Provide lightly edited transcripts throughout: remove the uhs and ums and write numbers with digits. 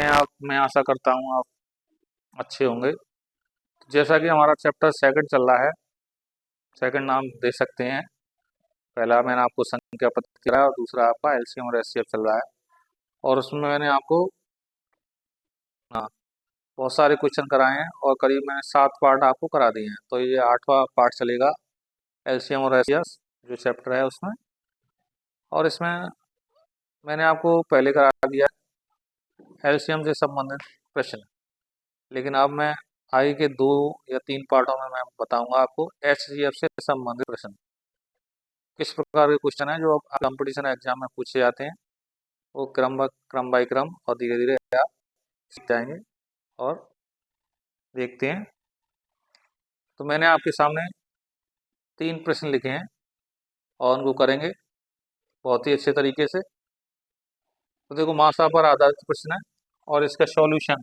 मैं आशा करता हूँ आप अच्छे होंगे। जैसा कि हमारा चैप्टर सेकंड चल रहा है, सेकंड नाम दे सकते हैं। पहला मैंने आपको संख्या पद्धति कराया और दूसरा आपका एलसीएम और एचसीएफ चल रहा है। और उसमें मैंने आपको हाँ बहुत सारे क्वेश्चन कराए हैं और करीब मैंने 7 पार्ट आपको करा दिए हैं। तो ये 8वां पार्ट चलेगा एलसीएम और एचसीएफ जो चैप्टर है उसमें। और इसमें मैंने आपको पहले करा दिया एलसीएम से संबंधित प्रश्न, लेकिन अब मैं आगे के 2 या 3 पार्टों में मैं बताऊंगा आपको एचसीएफ से संबंधित प्रश्न किस प्रकार के क्वेश्चन है जो कंपटीशन एग्जाम में पूछे जाते हैं। वो क्रम बाई क्रम और धीरे धीरे आप सीख जाएंगे और देखते हैं। तो मैंने आपके सामने 3 प्रश्न लिखे हैं और उनको करेंगे बहुत ही अच्छे तरीके से। तो देखो मासा पर आधारित प्रश्न है और इसका सॉल्यूशन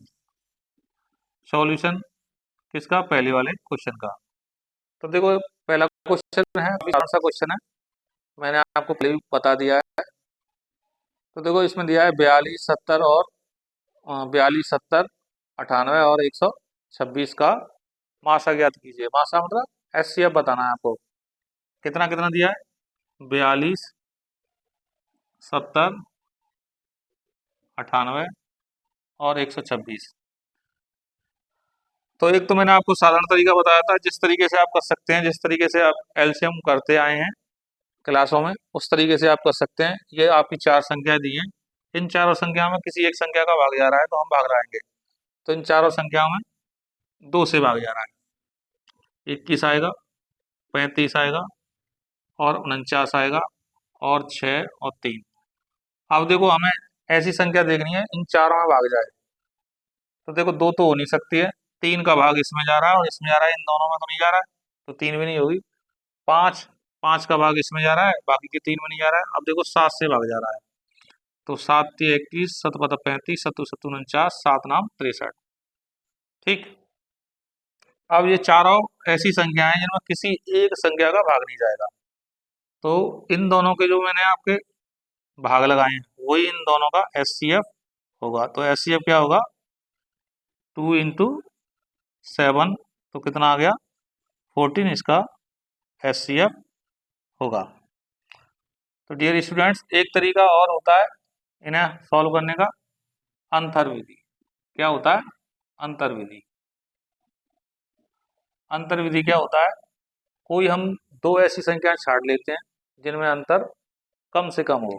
किसका, पहले वाले क्वेश्चन का। तो देखो पहला क्वेश्चन है, कौन सा क्वेश्चन है मैंने आपको पहले भी बता दिया है। तो देखो इसमें दिया है 42, 70 और 42, 70, 98 और 126 का मासा ज्ञात कीजिए। मासा मतलब एचसीएफ बताना है आपको। कितना कितना दिया है, 42, 70, 98 और 126। तो एक तो मैंने आपको साधारण तरीका बताया था जिस तरीके से आप कर सकते हैं, जिस तरीके से आप एलसीएम करते आए हैं क्लासों में उस तरीके से आप कर सकते हैं। ये आपकी 4 संख्याएं दी हैं, इन चारों संख्याओं में किसी एक संख्या का भाग जा रहा है तो हम भाग लगाएंगे। तो इन चारों संख्याओं में 2 से भाग जा रहा है, 21 आएगा, 35 आएगा और 49 आएगा और 6 और 3। अब देखो हमें ऐसी संख्या देखनी है इन चारों में भाग जाए। तो देखो 2 तो हो नहीं सकती है, 3 का भाग इसमें जा रहा है और इसमें जा रहा है, इन दोनों में तो नहीं जा रहा है तो 3 भी नहीं होगी। 5 5 का भाग इसमें जा रहा है, बाकी के 3 में नहीं जा रहा है। अब देखो 7 से भाग जा रहा है, तो 7 3 21, 7 5 35, 7 7 49, 7 नाम 63। ठीक। अब ये चारों ऐसी संख्याएं हैं जिनमें किसी एक संख्या का भाग नहीं जाएगा। तो इन दोनों के जो मैंने आपके भाग लगाए हैं वही इन दोनों का एचसीएफ होगा। तो एचसीएफ क्या होगा, 2 इंटू 7, तो कितना आ गया 14, इसका एचसीएफ होगा। तो डियर स्टूडेंट्स एक तरीका और होता है इन्हें सॉल्व करने का, अंतर विधि। क्या होता है, अंतर विधि। अंतर विधि क्या होता है, कोई हम 2 ऐसी संख्याएं छाट लेते हैं जिनमें अंतर कम से कम हो।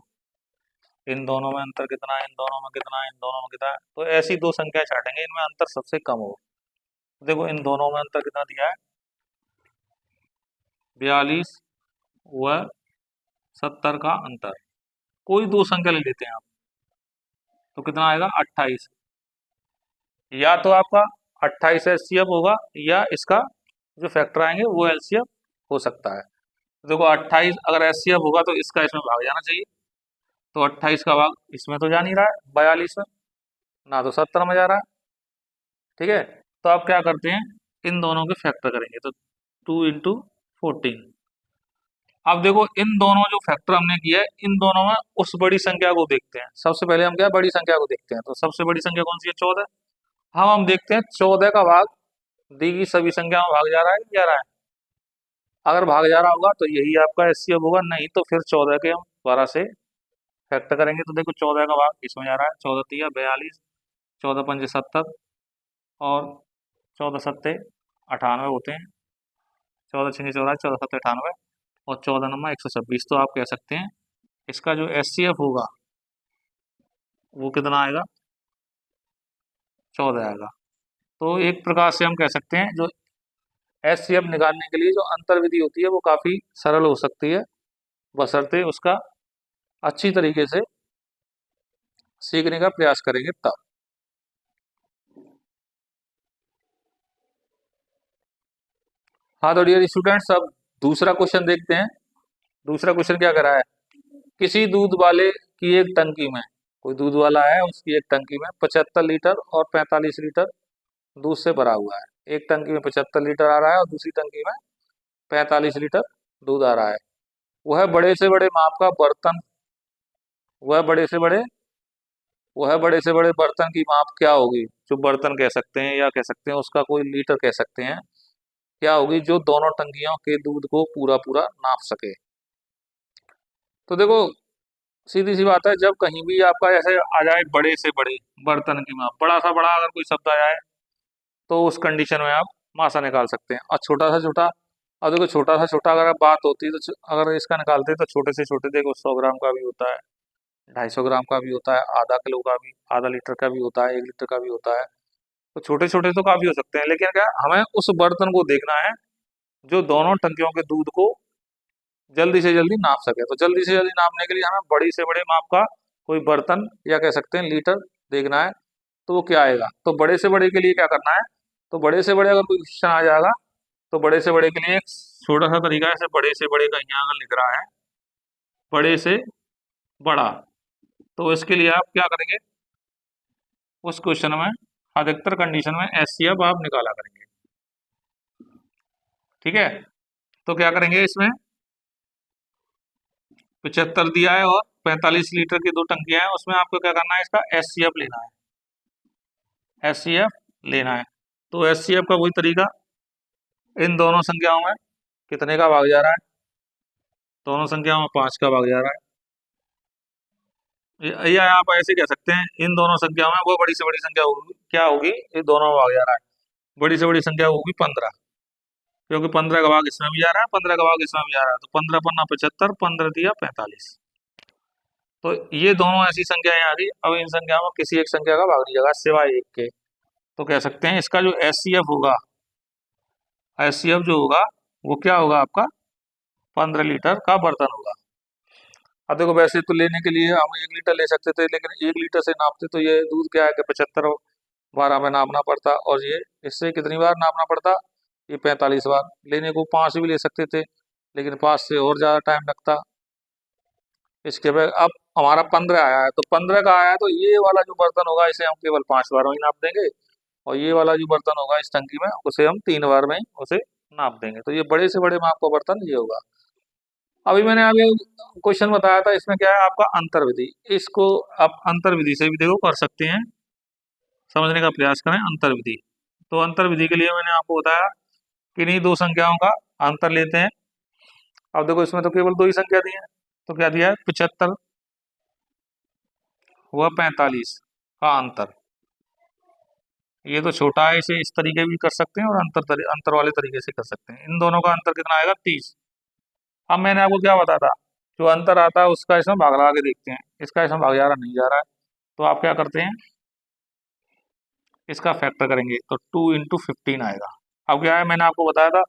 इन दोनों में अंतर कितना है, इन दोनों में कितना है, इन दोनों में कितना है, तो ऐसी 2 संख्याएं छाटेंगे इनमें अंतर सबसे कम हो। देखो इन दोनों में अंतर कितना दिया है, 42 व 70 का अंतर। कोई 2 संख्या ले लेते हैं आप, तो कितना आएगा 28। या तो आपका 28 एचसीएफ होगा या इसका जो फैक्टर आएंगे वो एलसीएफ हो सकता है। देखो 28 अगर एचसीएफ होगा तो इसका इसमें भाग जाना चाहिए, तो 28 का भाग इसमें तो जा नहीं रहा है 42 में, ना तो 70 में जा रहा है। ठीक है, तो आप क्या करते हैं, इन दोनों के फैक्टर करेंगे, तो 2 इंटू 14। अब देखो इन दोनों जो फैक्टर हमने किया है इन दोनों में उस बड़ी संख्या को देखते हैं। सबसे पहले हम क्या बड़ी संख्या को देखते हैं, तो सबसे बड़ी संख्या कौन सी है, 14। हम देखते हैं 14 का भाग दी गई सभी संख्या में भाग जा रहा है कि जा रहा है। अगर भाग जा रहा होगा तो यही आपका एचसीएफ होगा, नहीं तो फिर 14 के हम 12 से फैक्टर करेंगे। तो देखो 14 का भाग इसमें जा रहा है, 14 तिया 42, 14 पंजे 70 और 14 सत्ते 98 होते हैं, 14 छंगे 84, 14 सत्ते 98 और 14 नंबर 126। तो आप कह सकते हैं इसका जो एचसीएफ होगा वो कितना आएगा, 14 आएगा। तो एक प्रकार से हम कह सकते हैं जो एचसीएफ निकालने के लिए जो अंतर विधि होती है वो काफी सरल हो सकती है, बशर्ते उसका अच्छी तरीके से सीखने का प्रयास करेंगे तब। हाँ तो डियर स्टूडेंट्स अब दूसरा क्वेश्चन देखते हैं। दूसरा क्वेश्चन क्या करा है, किसी दूध वाले की एक टंकी में, कोई दूध वाला है उसकी एक टंकी में 75 लीटर और 45 लीटर दूध से भरा हुआ है। एक टंकी में 75 लीटर आ रहा है और दूसरी टंकी में 45 लीटर दूध आ रहा है। वह बड़े से बड़े माप का बर्तन, वह बड़े से बड़े वह बड़े से बड़े बर्तन की माप क्या होगी, जो बर्तन कह सकते हैं या कह सकते हैं उसका कोई लीटर कह सकते हैं, क्या होगी, जो दोनों टंकियों के दूध को पूरा पूरा नाप सके। तो देखो, सीधी सी बात है, जब कहीं भी आपका ऐसे आ जाए बड़े से बड़े बर्तन की माप, बड़ा सा बड़ा अगर कोई शब्द आ जाए तो उस कंडीशन में आप मासा निकाल सकते हैं। और छोटा सा छोटा, और देखो छोटा सा छोटा अगर बात होती है तो अगर इसका निकालते हैं तो छोटे से छोटे, देखो 100 ग्राम का भी होता है, 250 ग्राम का भी होता है, आधा किलो का भी, आधा लीटर का भी होता है, 1 लीटर का भी होता है। तो छोटे छोटे तो काफी हो सकते हैं, लेकिन क्या हमें उस बर्तन को देखना है जो दोनों टंकियों के दूध को जल्दी से जल्दी नाप सके। तो जल्दी से जल्दी नापने के लिए हमें बड़ी से बड़े माप का कोई बर्तन या कह सकते हैं लीटर देखना है। तो वो क्या आएगा, तो बड़े से बड़े के लिए क्या करना है, तो बड़े से बड़े अगर कोई क्वेश्चन आ जाएगा तो बड़े से बड़े के लिए एक छोटा सा तरीका है, ऐसे बड़े से बड़े का यहाँ अगर लिख रहा है बड़े से बड़ा, तो इसके लिए आप क्या करेंगे, उस क्वेश्चन में अधिकतर कंडीशन में एचसीएफ आप निकाला करेंगे। ठीक है, तो क्या करेंगे, इसमें 75 दिया है और 45 लीटर की दो टंकियां हैं, उसमें आपको क्या करना है, इसका एचसीएफ लेना है, एचसीएफ लेना है। तो एचसीएफ का वही तरीका, इन दोनों संख्याओं में कितने का भाग जा रहा है, दोनों संख्याओं में 5 का भाग जा रहा है। या आप ऐसे कह सकते हैं, इन दोनों संख्याओं में वो बड़ी से बड़ी संख्या होगी, क्या होगी, ये दोनों में भाग जा रहा है, बड़ी से बड़ी संख्या होगी 15, क्योंकि 15 का भाग इसमें भी जा रहा है, 15 का भाग इसमें भी जा रहा है, तो 15 पन्ना 75, 15 दिया 45। तो ये दोनों ऐसी संख्याएं आ गई। अब इन संख्याओं में किसी एक संख्या का भाग नहीं जाएगा सिवाय एक के। तो कह सकते हैं इसका जो एचसीएफ होगा, एचसीएफ जो होगा वो क्या होगा आपका, 15 लीटर का बर्तन होगा। अब देखो, वैसे तो लेने के लिए हम 1 लीटर ले सकते थे, लेकिन 1 लीटर से नापते तो ये दूध क्या है कि 75 बार हमें नापना पड़ता, और ये इससे कितनी बार नापना पड़ता, ये 45 बार। लेने को 5 भी ले सकते थे, लेकिन 5 से और ज़्यादा टाइम लगता। इसके बाद अब हमारा 15 आया है, तो 15 का आया है, तो ये वाला जो बर्तन होगा इसे हम केवल 5 बार में ही नाप देंगे, और ये वाला जो बर्तन होगा इस टंकी में उसे हम 3 बार में ही उसे नाप देंगे। तो ये बड़े से बड़े माप का बर्तन ये होगा। अभी मैंने आगे क्वेश्चन बताया था, इसमें क्या है आपका अंतर विधि, इसको आप अंतर विधि से भी देखो कर सकते हैं, समझने का प्रयास करें अंतर विधि। तो अंतर विधि के लिए मैंने आपको बताया कि इन्हीं दो संख्याओं का अंतर लेते हैं। अब देखो, इसमें तो केवल दो ही संख्या दी है, तो क्या दिया है, 75 हुआ 45 का अंतर। ये तो छोटा है, इसे इस तरीके भी कर सकते हैं और अंतर वाले तरीके से कर सकते हैं। इन दोनों का अंतर कितना आएगा, 30। अब मैंने आपको क्या बताया था, जो अंतर आता है उसका इसमें भाग लगा के देखते हैं, इसका इसमें भाग जा रहा नहीं जा रहा है, तो आप क्या करते हैं, इसका फैक्टर करेंगे तो 2 × 15 आएगा। अब क्या है, मैंने आपको बताया था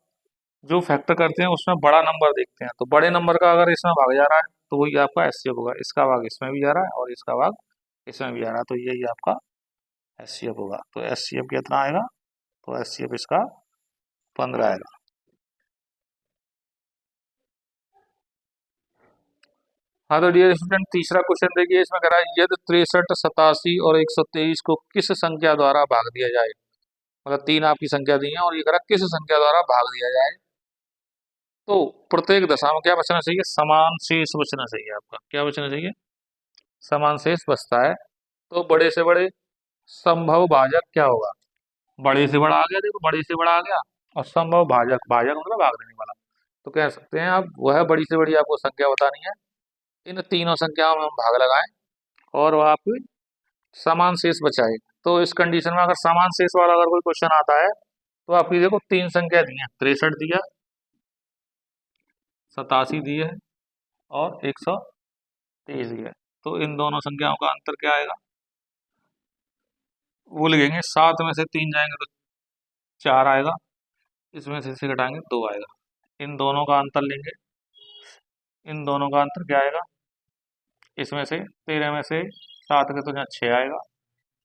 जो फैक्टर करते हैं उसमें बड़ा नंबर देखते हैं, तो बड़े नंबर का अगर इसमें भाग जा रहा है तो वही आपका एचसीएफ होगा, इसका भाग इसमें भी जा रहा है और इसका भाग इसमें भी जा रहा है, तो यही आपका एचसीएफ होगा। तो एचसीएफ कितना आएगा, तो एचसीएफ इसका 15 आएगा। हाँ, तो डियर स्टूडेंट, तीसरा क्वेश्चन देखिए, इसमें कह रहा है यदि 63, 87 और 123 को किस संख्या द्वारा भाग दिया जाए, मतलब तीन आपकी संख्या दी है और ये कह रहा है किस संख्या द्वारा भाग दिया जाए, तो प्रत्येक दशा में क्या बचना चाहिए, समान शेष बचना चाहिए। आपका क्या बचना चाहिए, समान शेष बचता है। तो बड़े से बड़े संभव भाजक क्या होगा, बड़े से बड़ा आ गया, देखो बड़े से बड़ा आ गया, और संभव भाजक, भाजक मतलब भाग देने वाला, तो कह सकते हैं आप वह बड़ी से बड़ी आपको संख्या बतानी है, इन तीनों संख्याओं में हम भाग लगाएं और वह आपकी समान शेष बचाए। तो इस कंडीशन में अगर समान शेष वाला अगर कोई क्वेश्चन आता है तो आपकी देखो तीन संख्या दी है, 63 दिया, 87 दी है और 123 दिया है। तो इन दोनों संख्याओं का अंतर क्या आएगा, वो लिखेंगे, 7 में से 3 जाएंगे तो 4 आएगा, इसमें से घटाएंगे 2 आएगा। इन दोनों का अंतर लेंगे, इन दोनों का अंतर क्या आएगा, इसमें से 13 में से 7 के तो यहाँ 6 आएगा,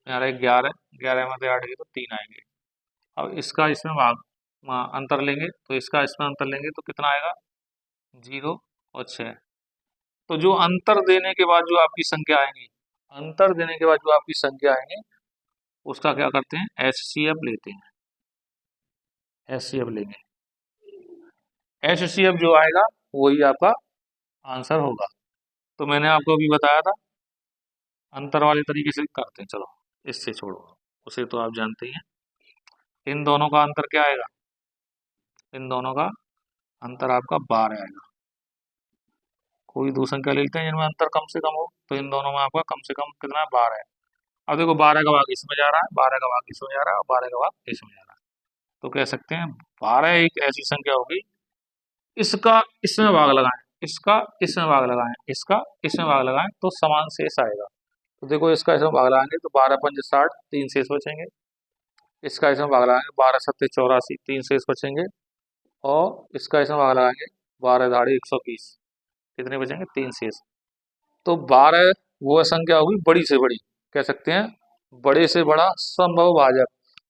यहाँ रहे 11, 11 में से 8 के तो 3 आएंगे। अब इसका इसमें भाग अंतर लेंगे, तो इसका इसमें अंतर लेंगे तो कितना आएगा, 0 और 6। तो जो अंतर देने के बाद जो आपकी संख्या आएंगी, अंतर देने के बाद जो आपकी संख्या आएंगी उसका क्या करते हैं, एचसीएफ लेते हैं, एचसीएफ लेंगे, एचसीएफ जो आएगा वही आपका आंसर होगा। तो मैंने आपको अभी बताया था अंतर वाले तरीके से करते हैं, चलो इससे छोड़ो, उसे तो आप जानते ही हैं। इन दोनों का अंतर क्या आएगा? इन दोनों का अंतर आपका 12 आएगा। कोई दो संख्या ले लेते हैं जिनमें अंतर कम से कम हो, तो इन दोनों में आपका कम से कम कितना है? 12 है। अब देखो 12 का भाग इसमें जा रहा है, 12 का भाग इसमें जा रहा है, और 12 का भाग इसमें जा रहा है, तो कह सकते हैं 12 एक ऐसी संख्या होगी, इसका इसमें भाग लगाएं, इसका इसमें भाग लगाएं, इसका इसमें भाग लगाएं, तो समान शेष आएगा। तो देखो इसका इसमें भाग लगाएंगे तो 12 पंजे 60, 3 शेष बचेंगे। इसका इसमें भाग लगाएंगे 12 सत्ते 84, 3 शेष बचेंगे। और इसका इसमें भाग लगाएंगे 12 दाढ़ी 120, कितने बचेंगे? 3 शेष। तो 12 वो संख्या होगी बड़ी से बड़ी, कह सकते हैं बड़े से बड़ा संभव भाजक।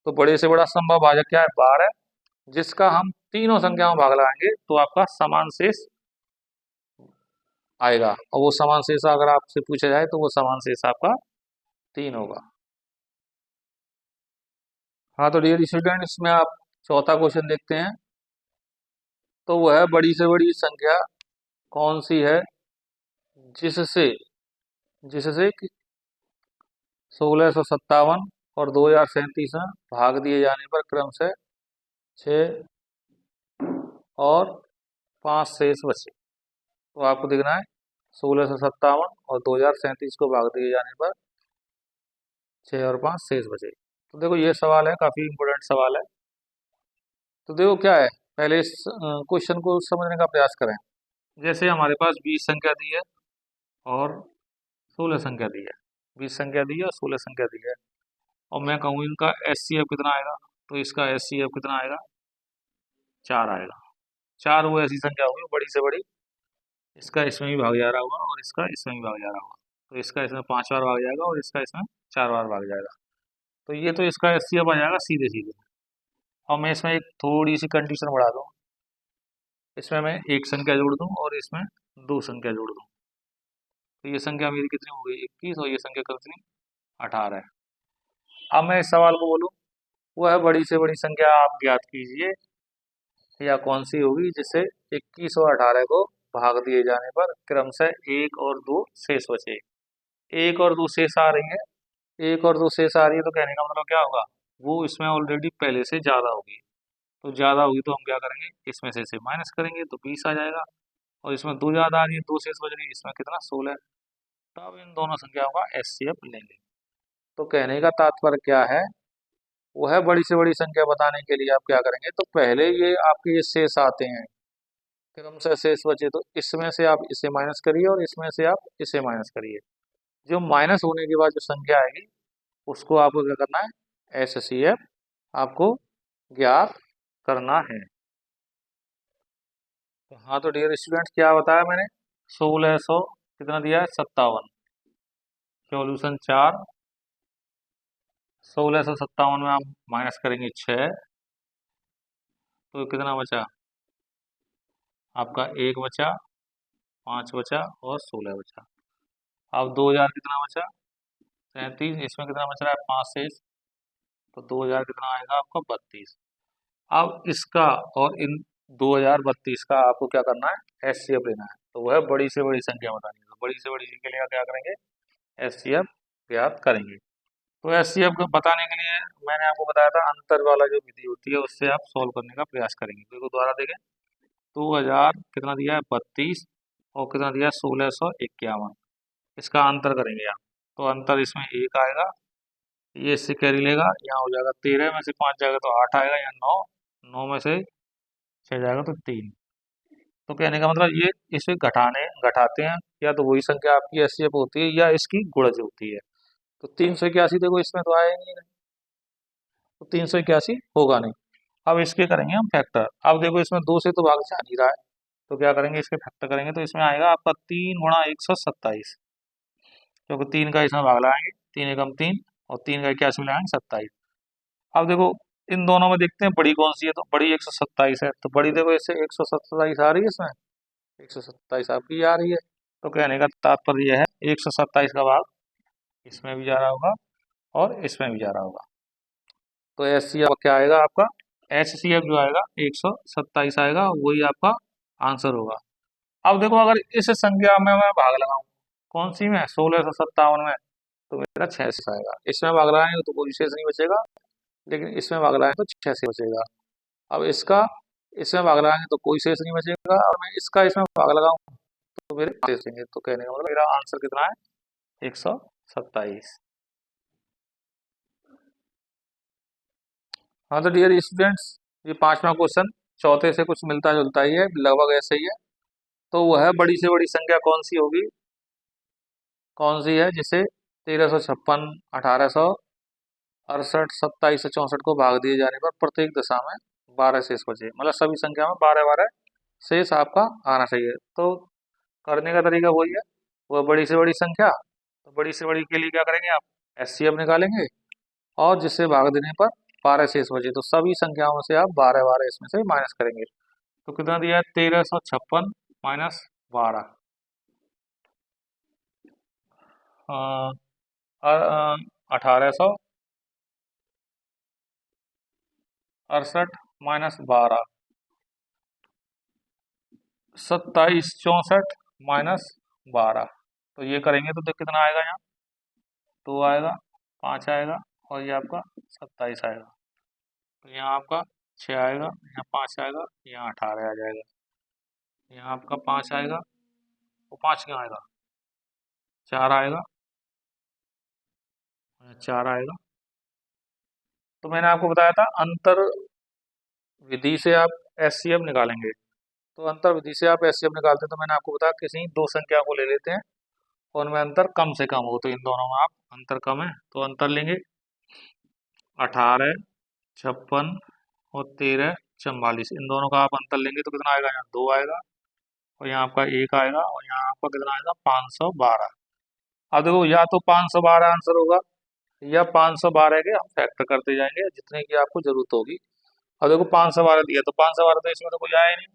तो बड़े से बड़ा संभव भाजक क्या है? 12, जिसका हम तीनों संख्याओं में भाग लगाएंगे तो आपका समान शेष आएगा। और वो समान शेष अगर आपसे पूछा जाए तो वो समान शेष आपका 3 होगा। हाँ तो डियर स्टूडेंट, इसमें आप चौथा क्वेश्चन देखते हैं। तो वह बड़ी से बड़ी संख्या कौन सी है जिससे जिससे 1657 और 2037 में भाग दिए जाने पर क्रमशः 6 और 5 शेष बचे। तो आपको देखना है 1657 और 2037 को भाग दिए जाने पर 6 और 5 शेष बचे। तो देखो ये सवाल है, काफी इम्पोर्टेंट सवाल है। तो देखो क्या है, पहले इस क्वेश्चन को समझने का प्रयास करें। जैसे हमारे पास 20 संख्या दी है और 16 संख्या दी है, 20 संख्या दी है और 16 संख्या दी है, और मैं कहूँ इनका एचसीएफ कितना आएगा, तो इसका एचसीएफ कितना आएगा? 4 आएगा। 4 वो ऐसी संख्या होगी बड़ी से बड़ी, इसका इसमें भी भाग जा रहा होगा और इसका इसमें भी भाग जा रहा होगा, तो इसका इसमें 5 बार भाग जाएगा और इसका इसमें 4 बार भाग जाएगा। तो ये तो इसका एचसीएफ आ जाएगा सीधे सीधे। और मैं इसमें एक थोड़ी सी कंडीशन बढ़ा दूँ, इसमें मैं एक संख्या जोड़ दूँ और इसमें 2 संख्या जोड़ दूँ, तो ये संख्या मेरी कितनी हो गई? 21, और ये संख्या कितनी? 18 है। अब मैं इस सवाल को बोलूँ, वह बड़ी से बड़ी संख्या आप ज्ञात कीजिए, या कौन सी होगी जिससे 21 और 18 को भाग दिए जाने पर क्रमशः 1 और 2 शेष बचे। 1 और 2 शेष आ रही है, 1 और 2 शेष आ रही है, तो कहने का मतलब क्या होगा? वो इसमें ऑलरेडी पहले से ज़्यादा होगी। तो ज़्यादा होगी तो हम क्या करेंगे? इसमें से इसे माइनस करेंगे तो 20 आ जाएगा। और इसमें 2 ज़्यादा आ रही है, 2 शेष बच रही है, इसमें कितना? 16। तब इन दोनों संख्याओं का एचसीएफ लेंगे। तो कहने का तात्पर्य क्या है? वो है बड़ी से बड़ी संख्या बताने के लिए आप क्या करेंगे, तो पहले ये आपके ये शेष आते हैं, क्रम से शेष बचे, तो इसमें से आप इसे माइनस करिए और इसमें से आप इसे माइनस करिए। जो माइनस होने के बाद जो संख्या आएगी उसको आपको क्या करना है? एचसीएफ आपको ज्ञात करना है। तो हाँ तो डियर स्टूडेंट्स, क्या बताया मैंने? 1600 कितना दिया है? 57। सॉल्यूशन 4। 1657 में आप माइनस करेंगे 6, तो कितना बचा आपका? 1 बचा, 5 बचा और 16 बचा। अब 2000 कितना बचा? 37। इसमें कितना बच रहा है? 5 शेष, तो 2000 कितना आएगा आपका? 32। अब इसका और इन 2032 का आपको क्या करना है? एचसीएफ लेना है। तो वह बड़ी से बड़ी संख्या बतानी है, तो बड़ी से बड़ी के लिए क्या करेंगे? एचसीएफ ज्ञात करेंगे। तो एचसीएफ को बताने के लिए मैंने आपको बताया था अंतर वाला जो विधि होती है उससे आप सॉल्व करने का प्रयास करेंगे। तो दोबारा देखें, 2000 कितना दिया है? 32, और कितना दिया है? 1651। इसका अंतर करेंगे आप, तो अंतर इसमें 1 आएगा, ये इससे कैरी लेगा, यहाँ हो जाएगा 13 में से 5 जाएगा तो 8 आएगा, यहाँ 9, 9 में से 6 जाएगा तो 3। तो कहने का मतलब ये इसे घटाते हैं, या तो वही संख्या आपकी एचसीएफ होती है या इसकी गुणज होती है। तो 381 देखो इसमें तो आया ही नहीं, तो 381 होगा नहीं। अब इसके करेंगे हम फैक्टर। अब देखो इसमें 2 से तो भाग जा नहीं रहा है, तो क्या करेंगे? इसके फैक्टर करेंगे तो इसमें आएगा आपका 3 गुणा 127, क्योंकि 3 का इसमें भाग लगाएंगे, 3 एकम 3, और 3 का 81 मिलाएंगे 27। अब देखो इन दोनों में देखते हैं बड़ी कौन सी है, तो बड़ी 127 है, तो बड़ी देखो इससे 127 आ रही है, इसमें 127 आपकी आ रही है। तो कहने का तात्पर्य यह है 127 का भाग इसमें भी जा रहा होगा और इसमें भी जा रहा होगा। तो एचसीएफ क्या आएगा आपका? एचसीएफ जो आएगा 127 आएगा, वही आपका आंसर होगा। अब देखो अगर इस संख्या में मैं भाग लगाऊं, कौन सी में? 1657 में, तो मेरा 6 शेष आएगा। इसमें भाग लगाएंगे तो कोई शेष नहीं बचेगा, लेकिन इसमें भाग लगाएंगे तो 6 शेष बचेगा। अब इसका इसमें भाग लगाएंगे तो कोई शेष नहीं बचेगा, और मैं इसका इसमें भाग लगाऊं तो मेरे शेष बचेंगे। तो कहने का मतलब मेरा आंसर कितना है, 127। हाँ तो डियर स्टूडेंट्स, ये पांचवा क्वेश्चन चौथे से कुछ मिलता जुलता ही है, लगभग ऐसे ही है। तो वह बड़ी से बड़ी संख्या कौन सी होगी, कौन सी है जिसे 1356, 1868, 2764 को भाग दिए जाने पर प्रत्येक दशा में 12 शेष बचे, मतलब सभी संख्या में 12-12 शेष आपका आना चाहिए। तो करने का तरीका वही है, वह बड़ी से बड़ी संख्या, तो बड़ी से बड़ी के लिए क्या करेंगे आप, एचसीएफ निकालेंगे, और जिससे भाग देने पर 12 शेष बचे तो सभी संख्याओं से आप 12-12 इसमें से माइनस करेंगे। तो कितना दिया है, 1356 माइनस 12, 1868 माइनस 12, 2764 माइनस 12। तो ये करेंगे तो कितना आएगा, यहाँ 2 आएगा, 5 आएगा, और ये आपका 27 आएगा। तो यहाँ आपका 6 आएगा, यहाँ 5 आएगा, यहाँ 18 आ जाएगा, यहाँ आपका 5 आएगा, वो 5 क्यों आएगा, 4 आएगा, 4 आएगा। तो मैंने आपको बताया था अंतर विधि से आप एचसीएफ निकालेंगे। तो अंतर विधि से आप एचसीएफ निकालते हैं तो मैंने आपको बताया किसी दो संख्या को ले लेते हैं और उनमें अंतर कम से कम हो, तो इन दोनों में आप अंतर कम है तो अंतर लेंगे। 18, 56 और 13, 44, इन दोनों का आप अंतर लेंगे तो कितना आएगा, यहाँ 2 आएगा, और यहाँ आपका 1 आएगा, और यहाँ आपका कितना आएगा, 512। अब देखो या तो 512 आंसर होगा, या 512 के हम फैक्टर करते जाएंगे जितने की आपको जरूरत होगी। अब देखो 512 दिया तो 512 तो इसमें तो कोई आया ही नहीं,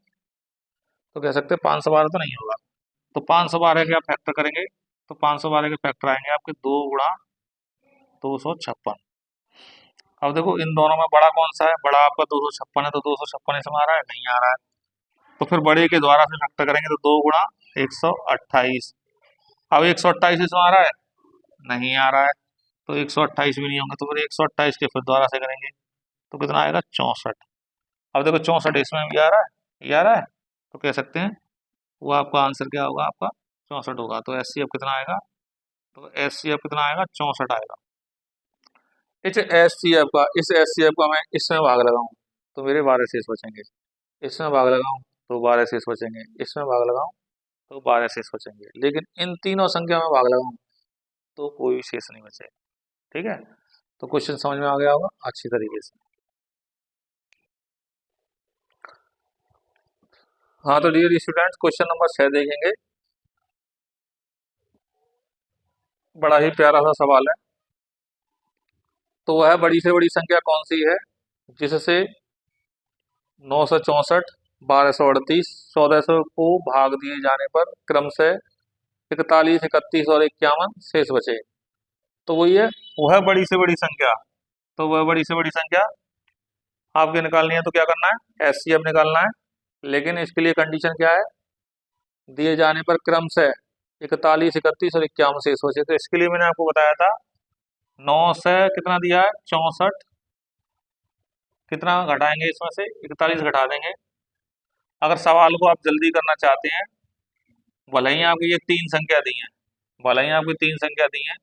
तो कह सकते हैं 512 तो नहीं होगा। तो 512 के आप फैक्टर करेंगे तो 512 के फैक्टर आएंगे आपके 2 गुणा 256। अब देखो इन दोनों में बड़ा कौन सा है, बड़ा आपका 256 है, तो 256 इसमें आ रहा है, नहीं आ रहा है। तो फिर बड़े के द्वारा से फैक्टर करेंगे तो 2 गुणा 128। अब 128 इसमें आ रहा है, नहीं आ रहा है, तो 128 भी नहीं होंगे, तो फिर 128 के फिर द्वारा से करेंगे तो कितना आएगा, 64। अब देखो 64 इसमें भी आ रहा है, ये आ रहा है, तो कह सकते हैं वो आपका आंसर क्या होगा, आपका 64 होगा। तो एचसीएफ कितना आएगा, तो एचसीएफ कितना आएगा, 64 आएगा। इस एचसीएफ का मैं इसमें भाग लगाऊं तो मेरे 12 शेष बचेंगे, इसमें भाग लगाऊं तो 12 शेष बचेंगे, इसमें भाग लगाऊं तो 12 शेष बचेंगे, लेकिन इन तीनों संख्या में भाग लगाऊं तो कोई शेष नहीं बचेगा। ठीक है, तो क्वेश्चन समझ में आ गया होगा अच्छी तरीके से। हाँ तो डियर स्टूडेंट्स, क्वेश्चन नंबर 6 देखेंगे। बड़ा ही प्यारा सा सवाल है। तो वह बड़ी से बड़ी संख्या कौन सी है जिससे 964, 1238, 1400 को भाग दिए जाने पर क्रमशः 41, 31 और 51 शेष बचे। तो वही है, वह बड़ी से बड़ी संख्या। तो वह बड़ी से बड़ी संख्या आपके निकालनी है तो क्या करना है, एचसीएफ निकालना है, लेकिन इसके लिए कंडीशन क्या है, दिए जाने पर क्रमशः 41, 31 और 51 शेष बचे। तो इसके लिए मैंने आपको बताया था 9 से कितना दिया है, 64, कितना घटाएंगे इसमें से, 41 घटा देंगे। अगर सवाल को आप जल्दी करना चाहते हैं, भले ही आपकी ये 3 संख्या दी है, भले ही आपकी 3 संख्या दी है,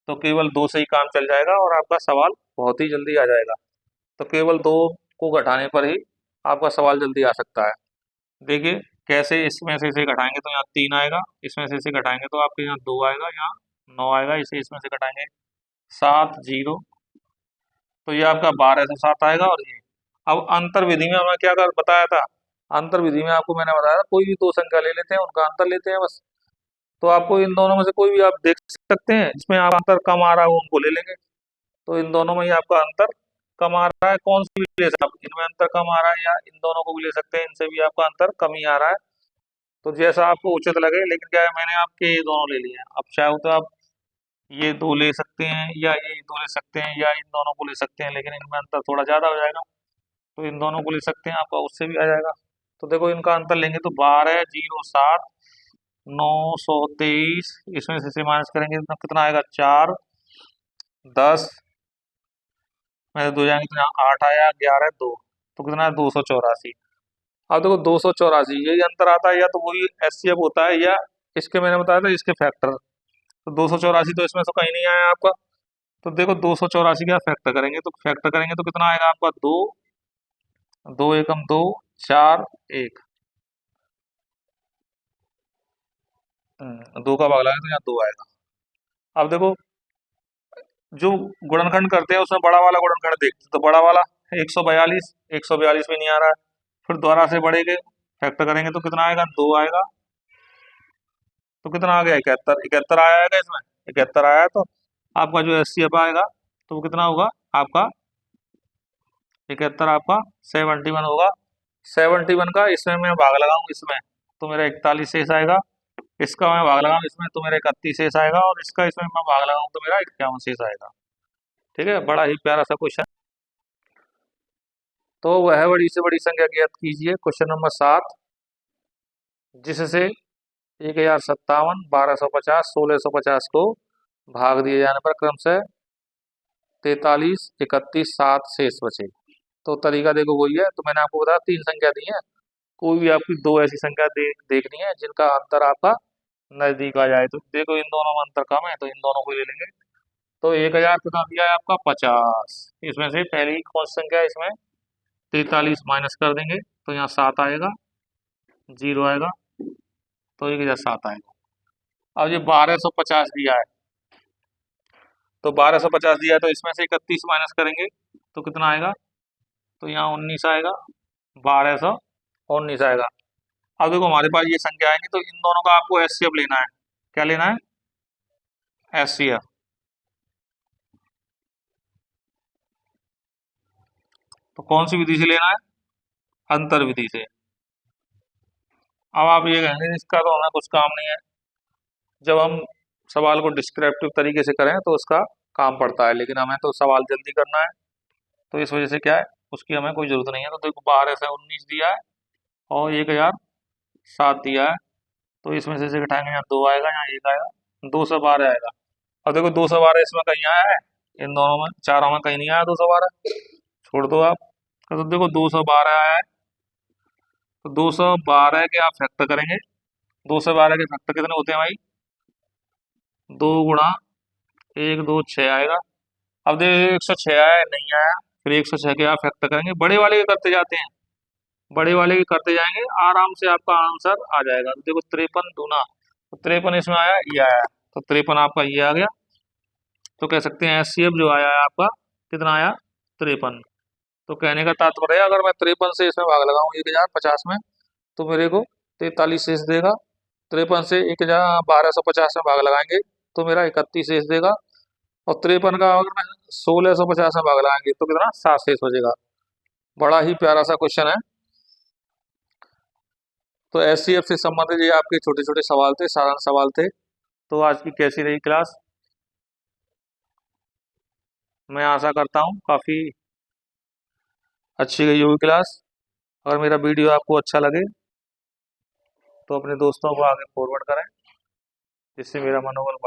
तो केवल 2 से ही काम चल जाएगा और आपका सवाल बहुत ही जल्दी आ जाएगा। तो केवल 2 को घटाने पर ही आपका सवाल जल्दी आ सकता है। देखिए कैसे, इसमें से इसे घटाएंगे तो यहाँ 3 आएगा, इसमें से इसे घटाएंगे तो आपके यहाँ 2 आएगा, यहाँ 9 आएगा, इसे इसमें से घटाएंगे 7, 0, तो ये आपका 12 से 7 आएगा। और ये अब अंतर विधि में हमें क्या कर बताया था, अंतर विधि में आपको मैंने बताया था कोई भी 2 संख्या ले लेते हैं, उनका अंतर लेते हैं बस। तो आपको इन दोनों में से कोई भी आप देख सकते हैं जिसमें आप अंतर कम आ रहा है वो उनको ले लेंगे। तो इन दोनों में ही आपका अंतर कम आ रहा है, कौन सी भी ले सकते हैं, इनमें अंतर कम आ रहा है, या इन दोनों को भी ले सकते हैं, इनसे भी आपका अंतर कम ही आ रहा है। तो जैसा आपको उचित लगे, लेकिन क्या है मैंने आपके ये दोनों ले लिए हैं, अब चाहे तो आप ये 2 ले सकते हैं, या ये 2 ले सकते हैं, या इन दोनों को ले सकते हैं, लेकिन इनमें अंतर थोड़ा ज्यादा हो जाएगा, तो इन दोनों को ले सकते हैं, आपका उससे भी आ जाएगा। तो देखो इनका अंतर लेंगे तो 12, 0, 7, 923, इसमें से माइनस करेंगे तो कितना आएगा, 4, 10 में 2 जाएंगे तो यहाँ 8 आया, 11 2, तो कितना है 284। अब देखो 284 यही अंतर आता है, या तो वही एचसीएफ होता है, या इसके मैंने बताया था इसके फैक्टर। तो 284 तो इसमें तो कहीं नहीं आया आपका। तो देखो 284 का फैक्टर करेंगे, तो फैक्टर करेंगे तो कितना आएगा आपका, दो, दो एकम दो, चार, एक। दो का भाग लगाएंगे तो यहाँ दो आएगा। अब देखो जो गुणनखंड करते हैं उसमें बड़ा वाला गुणनखंड देखते, तो बड़ा वाला 142, 142 भी नहीं आ रहा है। फिर दोबारा से बड़े के फैक्टर करेंगे तो कितना आएगा, दो आएगा। तो कितना आ गया, 71, 71 आया है इसमें, 71 आया है। तो आपका जो एचसीएफ आएगा तो वो कितना होगा आपका, 71 आपका 71 होगा। 71 का इसमें मैं भाग लगाऊं इसमें तो मेरा 41 शेष आएगा। इसका मैं भाग लगाऊं इसमें तो मेरा 31 शेष आएगा, और इसका इसमें मैं भाग लगाऊं तो मेरा 51 शेष आएगा। ठीक है, बड़ा ही प्यारा सा क्वेश्चन। तो वह बड़ी से बड़ी संख्या ज्ञात कीजिए, क्वेश्चन नंबर 7, जिससे 1057, 1250, 1650 को भाग दिए जाने पर क्रमशः 43, 31, 7 शेष बचे। तो तरीका देखो वही है, तो मैंने आपको बताया 3 संख्या दी है। कोई भी आपकी 2 ऐसी संख्या देखनी है जिनका अंतर आपका नजदीक आ जाए। तो देखो इन दोनों में अंतर कम है तो इन दोनों को ले लेंगे। तो 1000 कितना दिया है आपका, 50। इसमें से पहली कौन सी संख्या है, इसमें 43 माइनस कर देंगे तो यहाँ 7 आएगा, 0 आएगा, तो 1007 आएगा। अब ये 1250 दिया है, तो 1250 दिया है तो इसमें से 31 माइनस करेंगे तो कितना आएगा, तो यहाँ 19 आएगा, 1219 आएगा। अब देखो हमारे पास ये संख्या आएंगी तो इन दोनों का आपको एचसीएफ लेना है। क्या लेना है, एचसीएफ। तो कौन सी विधि से लेना है, अंतर विधि से। अब आप ये कहेंगे इसका तो हमें कुछ काम नहीं है, जब हम सवाल को डिस्क्रिप्टिव तरीके से करें तो उसका काम पड़ता है, लेकिन हमें तो सवाल जल्दी करना है, तो इस वजह से क्या है, उसकी हमें कोई जरूरत नहीं है। तो देखो 12 से 19 दिया है और 1007 दिया है, तो इसमें से घटाएंगे, यहाँ दो आएगा, यहाँ एक आएगा, 212 आएगा। अब देखो 212 इसमें कहीं आया है, इन दोनों में चारों में कहीं नहीं आया 212, छोड़ दो आप। तो देखो 212 आया है, तो 212 के आप फैक्टर करेंगे। 212 के फैक्टर कितने होते हैं भाई, दो गुणा एक, दो, छः आएगा। अब देखो 106 आया, नहीं आया, फिर 106 के आप फैक्टर करेंगे, बड़े वाले के करते जाते हैं, बड़े वाले के करते जाएंगे, आराम से आपका आंसर आ जाएगा। तो देखो 53 दूना, तो 53 इसमें आया, ये आया, तो 53 आपका ये आ गया। तो कह सकते हैं एचसीएफ जो आया है आपका, कितना आया, 53। तो कहने का तात्पर्य है अगर मैं 53 से इसमें भाग लगाऊं 1050 में, तो मेरे को 43 शेष देगा। 53 से 1250 में भाग लगाएंगे तो मेरा 31 शेष देगा। और 53 का अगर मैं 1650 में भाग लगाएंगे तो कितना, 7 शेष बचेगा। बड़ा ही प्यारा सा क्वेश्चन है। तो एचसीएफ से संबंधित ये आपके छोटे छोटे सवाल थे, साधारण सवाल थे। तो आज की कैसी रही क्लास, मैं आशा करता हूँ काफ़ी अच्छी गई होगी क्लास। अगर मेरा वीडियो आपको अच्छा लगे तो अपने दोस्तों को आगे फॉरवर्ड करें, जिससे मेरा मनोबल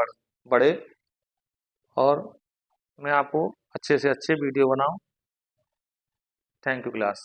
बढ़े और मैं आपको अच्छे से अच्छे वीडियो बनाऊं। Thank you class.